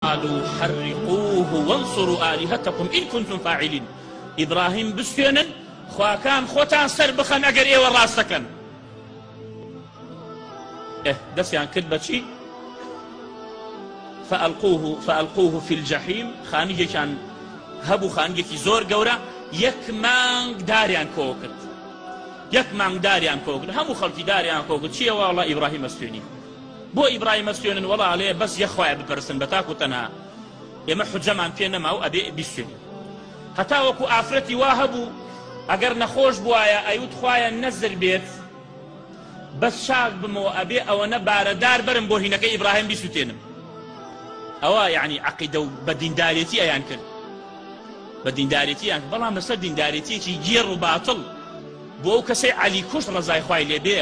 قالوا حرقوه وانصروا آلهتكم إن كنتم فاعلين. إبراهيم بسوێنن خواکان خۆتان سەر بخەن ئەگەر ئێوە ڕاستەکەن. دەستیان کرد بەچی؟ فألقوه في الجحيم. خانگێکیان هەبوو، خانگێکی زۆر گەورە. یەک مانگ داریان کۆ کرد، یەک مانگ داریان کۆ کرد، هەموو خەڵکی داریان کۆ کرد. چییە؟ وەڵا ئیبراهیم ئەستوێنی. بۆ ئیبراهیم ئەستوێنن؟ وەڵا ئەڵێ بەس یەخوایە بپەرستن بە تاک و تەنها، ئێمە حوجەمان پێ نەما و ئەبێ بیستوێنین. هەتا وەکو ئافرەتی وا هەبوو ئەگەر نەخۆش بوایە ئەیوت خوایە نەزر بێت بەس شاک بمەوە ئەبێ ئەوەنە بارەدار بەرم بۆ هینەکەی ئیبراهیم بیسووتێنم. ئەوە یعنی عەقیدە و بە دیندارێتی ئەیان کرد، بە دیندارێتییان. بەڵام لەسەر دیندارێتیەکی گێڕ و باتڵ بۆ ئەو کەسەی عەلی کوشت ڕەزای خوای لێبێ،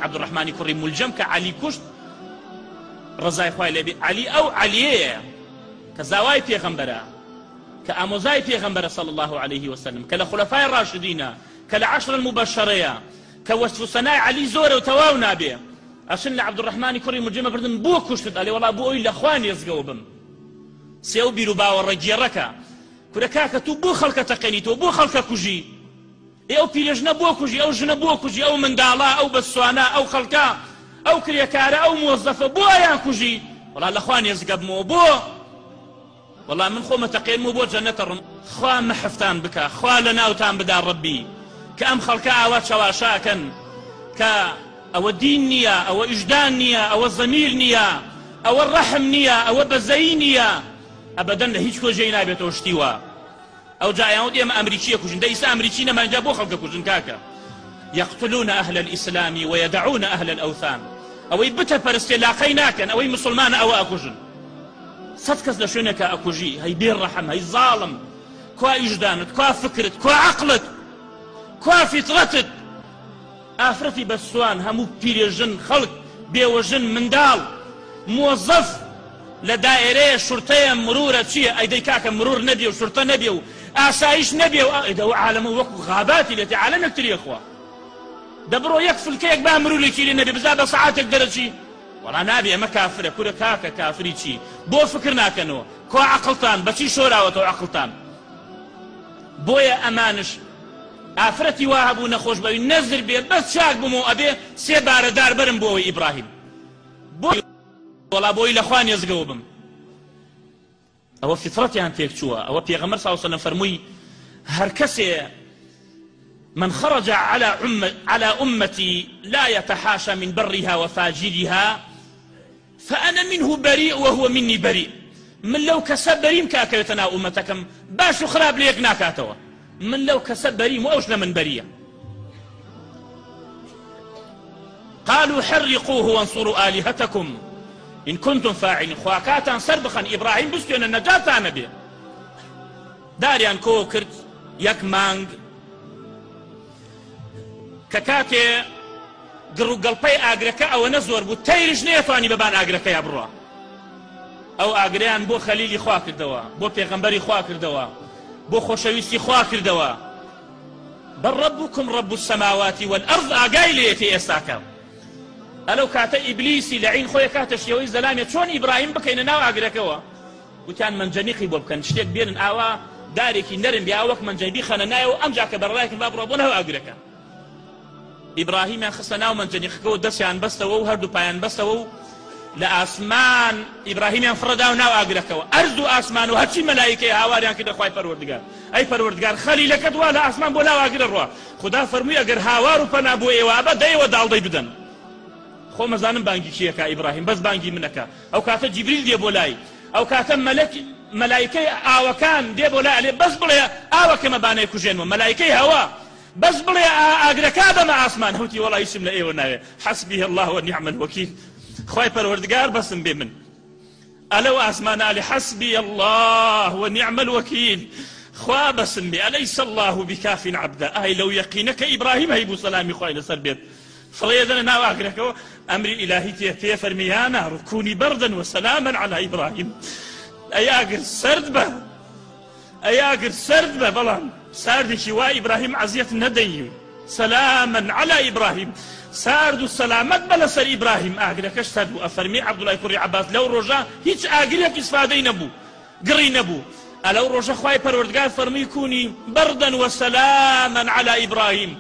عەبدوڕەحمانی کوڕی مولجەم کە عەلی کوشت ڕەزای خوای لێبێ. عەلی ئەو عەلیەیە کە زاوای پێغەمبەرە، کە ئامۆزای پێغەمبەرە صلی الله عليه وسلم، کە لە خولەفای ڕاشدینە، کە لە عەشر الموبەشەرەیە، کە وەصف و سەنای عەلی زۆرە و تەواو نابێ. ئەچن لە عەبدوڕەحمانی کوڕی مولجەمە بردن بۆ کوشتت؟ ئەڵێ وەڵا بۆ ئەوی لە خوا نێزگەوە بم. سێ و بیر و باوەڕە گێڕەکە کورە کاکە تو بۆ خەڵکە تەقێنیتەوە، بۆ خەڵکە کوژی؟ ئەو پیرەژنە بۆ کوژی، ئەو ژنە بۆ کوژی، ئەو منداڵە، ئەو بەسوانە، ئەو خەڵکە، ئەو کرێکارە، ئەو مۆزەفە بۆ ئەیان کوژی؟ وەڵا لە خوا نێزگە بمەوە. بۆ وەڵا من خۆمە تەقێنمەوە بۆ جەنەتە ڕم. خوا مەحفتان بکە، خوا لە ناوتان بدا ڕەبی کە ئەم خەڵکە ئاوا چاواشاکەن کە ئەوە دین نییە، ئەوە ئیژدان نییە، ئەوە زەمیر نییە، ئەوە ڕەحم نییە، ئەوە بەزەیی نییە. ئەبەدەن لە هیچ کۆژەی نابێتەوە شتیوە. ئەو جایاوت ئێمە ئەمریکیە کوژن، دە ئیسا ئەمریکی نەمانجا بۆ خەڵکە کوژن کاکە. يقتلون أهل الإسلام ويدعون أهل الأوثان. ئەوەی بتە پەرستێ لاقەی ناکەن، ئەوەی مسلمانە ئەوە ئەکوژن. سەد کەس لە شوێنێکە ئەکوژی، هەی بێڕەحەم، هەی زاڵم. کوا ئیژدانت، کوا فکرت، کوا عەقڵت، کوا فیترەتت. ئافرەتی بەسوان، هەموو پیرێژن، خەڵک بێوەژن، منداڵ، مۆزەف لە دائێرەیە شورتەیە مرورە چییە؟ ئەیدەی کاکە مرور نەبێ و شورتە نەبێ و ئاسایش نەبێ و ئەو عالەمە وەکو غاباتی لێتی عالەمێک تریەخوا. دەبڕۆ یەک فلکەیەک با مرولێکی لێ نەبێ بزا بە سەعاتێک دەرەچی؟ وەڵا نابێ، ئەمە کافرە. کورە کاکە کافری چی؟ بۆ فکر ناکەنەوە. کوا عەقڵتان بەچی شۆراوەتەوە عەقڵتان؟ بۆیە ئەمانش ئافرەتی وا هەبوو نەخۆش بەوی نەزر بێت بەس چاک بمەوە ئەبێ سێ بارەدار بەرم بۆ ئەوەی ئیبراهیم. وەڵا بۆی لە خوا نێزگەوە بم. ئەوە فیترەتیان تێک چووە. ئەوە پێغەمبەر صلی الله علیه وسلم فەرمووی هەر کەسێ من خرج على أمتي لا يتحاشى من برها وفاجرها فأنا منه بريء وهو مني بريء. من لو كسب بريم كاكيتنا أمتكم باش خراب ليك ناكاتوا. من لو كسب بريم وأوشنا من برية. قالوا حرقوه وانصروا آلهتكم إن كنتم فاعلين. خواكاتا سربخا إبراهيم بستيون النجاة نبي داريان كوكرت يك مانگ ككاتي قرو قلبي آقركا أو نزور بو تيرش نيتواني ببان آقركا يا بروا. أو آقريان بو خليلي خوا كردوا، بو پیغمبري خوا كردوا، بو خوشويستي خوا كردوا. بل ربكم رب السماوات والأرض آقايليتي إستاكا. ألو كاتا إبليسي لعين خويا كاتا شيوي زلامي چون إبراهيم بكين ناو آقركوا وكان من جنيقي بو بكن شتيك بيرن آوا داريكي نرم بياوك من جنبي خاننايو أمجاك برايك باب ربونه آقركا. إبراهيم يان خصنا ومن جنيخكو دسيان بستوو هردو بايان بستوو لآسمان إبراهيم يان فرداو ناو آقركو أرزو آسمان وهاتشي ملايكي هاواريان كده خواهي پروردگار أي پروردگار خليلك دوا لآسمان بو لاو آقر الروا خدا فرموي اگر هاوارو پنا بو ايوابا دايو دال داي بدن خو مزانم بانگي كيكا إبراهيم بس بانگي منكا أو كاتا جبريل دي بولاي أو كاتا ملايكي آوكان دي بولاي بس بلي آوك مباني كجين ملايكي هوا بس بلي أقركابا مع عثمان هوتي والله يسم لأيه وناوي حسبي الله ونعم الوكيل خواهي پروردگار بسم بمن ألو عثمان علي حسبي الله ونعم الوكيل خواه بسم بي أليس الله بكاف عبدا أي لو يقينك إبراهيم هيبو سلامي خواهي لسر بيت فريدنا ناو أقركو أمري إلهي تيهتي فرميانا ركوني بردا وسلاما على إبراهيم أياقر سرد به أياقر سرد به بلان ساردي شواء إبراهيم عزية ندي سلاما على إبراهيم سارد و سەلامەت بە لەسەر ئیبراهیم ئاگرەکەش سەد بوو. ئەفەرمی عەبدوڵای کوڕی عەباس لەو ڕۆژە هیچ ئاگرێک ئیسفادەی نەبوو، گڕی نەبوو. ئەلەو ڕۆژە خوای پەروەردگار فەرمی کونی بەردەن وەسەلامەن عەلا ئیبراهیم،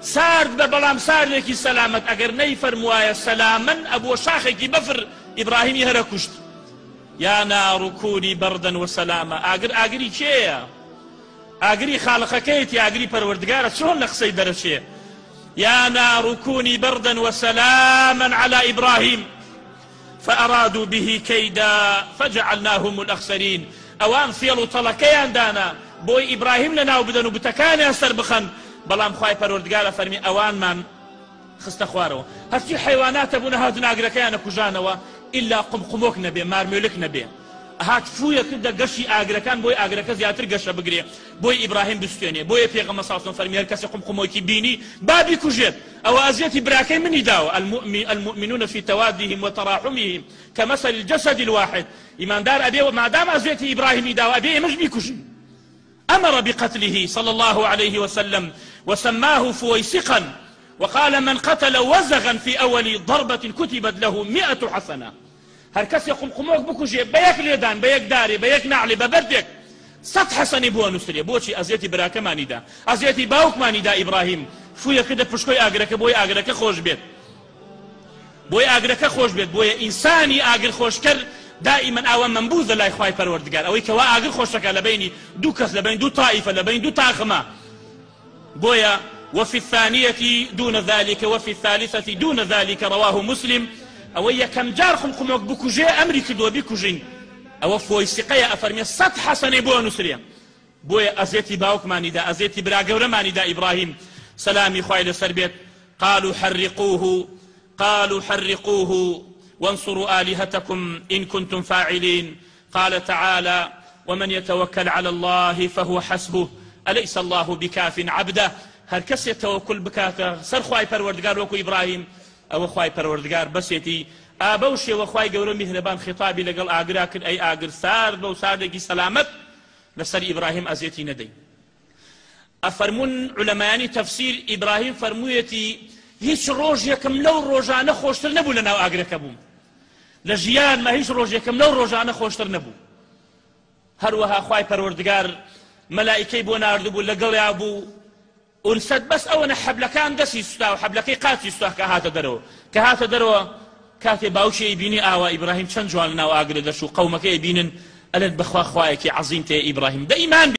سارد بە بەڵام ساردێکی سەلامەت. ئەگەر نەیفەرموایە سەلامەن ئەبووە شاخێکی بەفر ئیبراهیمی هەرە کوشت. یا نار کونی بەردەن وەسەلامە. ئاگری کێیە؟ ئاگری خالقەکەیەتی، ئاگری پەروەردگارە. چۆن لە قسەی دەرەچێ؟ يا نار كوني بردا وسلاما على إبراهيم فأرادوا به كيدا فجعلناهم الأخسرين. أوان فيلو طلقيان دانا بوي إبراهيم لنا وبدنو بتكاني أسر بخن بلام خواي پروردگار فرمي أوان من خست خوارو هرچی حیوانات بونا هاتون ئاگرەکەیانە کوژانەوە إلا قمقمۆک نەبێ، مارمێلک نەبێ. هات فویە کردە گەشی ئاگرەکان بۆی ئاگرەکە زیاتر گەشە بگرێ، بۆی ئیبراهیم بستوێنێ. بۆیە پێغەمبەر صلی الله علیه و سلم فەرمی هەر کەسێ قمقمۆکی بینی با بیکوژێت. ئەوە ئەزیەتی براکەی منی داوە. المؤمنون في توادهم وتراحمهم كمثل الجسد الواحد. ئیماندار ئەبێ مادام ئەزیەتی ئیبراهیمی داوە ئەبێ ئێمەش بیکوژین. أمر بقتله صلى الله عليه وسلم وسماه فويسقا وقال من قتل وزغا في أول ضربة كتبت له 100 حسنة. هر کەسێ قمقمۆک بکوژێ بە یەک لێدان، بە یەک دارێ، بە یەک ناعلێ، بە بەردێک 100 حەسەنی بۆ نووسرێ. بۆچی؟ ئەزیەتی براکەمانیدا، ئەزیەتی باوکمانیدا ئیبراهیم. فویە کردە پشکۆی ئاگرەکە بۆی ئاگرەکە خۆش بێت، بۆی ئاگرەکە خۆش بێت. بۆیە ئینسانی ئاگر خۆشکەر دائما ئەوە منبوذە لای خوای پەروەردگار، ئەوەی کەوا ئاگر خۆشەکە لە بینی دوو کەس، لە بین دوو تائیفە، لە بین دوو تاخمە. بۆیە وفي الثانية دون ذلك وفي الثالثة دون ذلك رواه مسلم. ئەوە یەکەم جار قمقمۆک بکوژێ ئەمری کردووە بیکوژین. ئەوە فۆیسقەیە ئەفەرمێ 100 حەسەنەی بۆ نووسرێ. بۆیە ئەزیەتی باوکمانیدا، ئەزیەتی برا گەورەمانیدا ئیبراهیم سەلامی خوای لەسەر بێت. قالوا حرقوه وانصروا آلهتكم إن كنتم فاعلين. قال تعالى ومن يتوكل على الله فهو حسبه أليس الله بكاف عبده. هر کەس توکل بکاتە سەر خوای پەروەردگار وەکو ئیبراهیم، ئەوە خوای پەروەردگار بەسێتی. ئابە و شێوە خوای گەورە میهرەبان خیتابی لەگەڵ ئاگرا کرد. ئەی ئاگر سارد بە و ساردێکی سەلامەت لەسەر ئیبراهیم ئەزیەتی نەدەی. ئەفەرمون عولەمایانی تەفسیر ئیبراهیم فەرموویەتی هیچ ڕۆژێکم لەو ڕۆژانە خۆشتر نەبوو لە ناو ئاگرەکە بووم. لە ژیانمە هیچ ڕۆژێکم لەو ڕۆژانە خۆشتر نەبوو. هەروەها خوای پەروەردگار مەلائیکەی بۆ ناردبوو، لەگەڵیا بوو. ونسد بس أونا حبلكان دسي ستا وحبلكي قاتي ستا كهات دروا كاتي باوشي يبيني آوا إبراهيم چند جوان ناو آقر دشو قومك يبينن ألد بخوا خوايك عظيم تي إبراهيم دا إيمان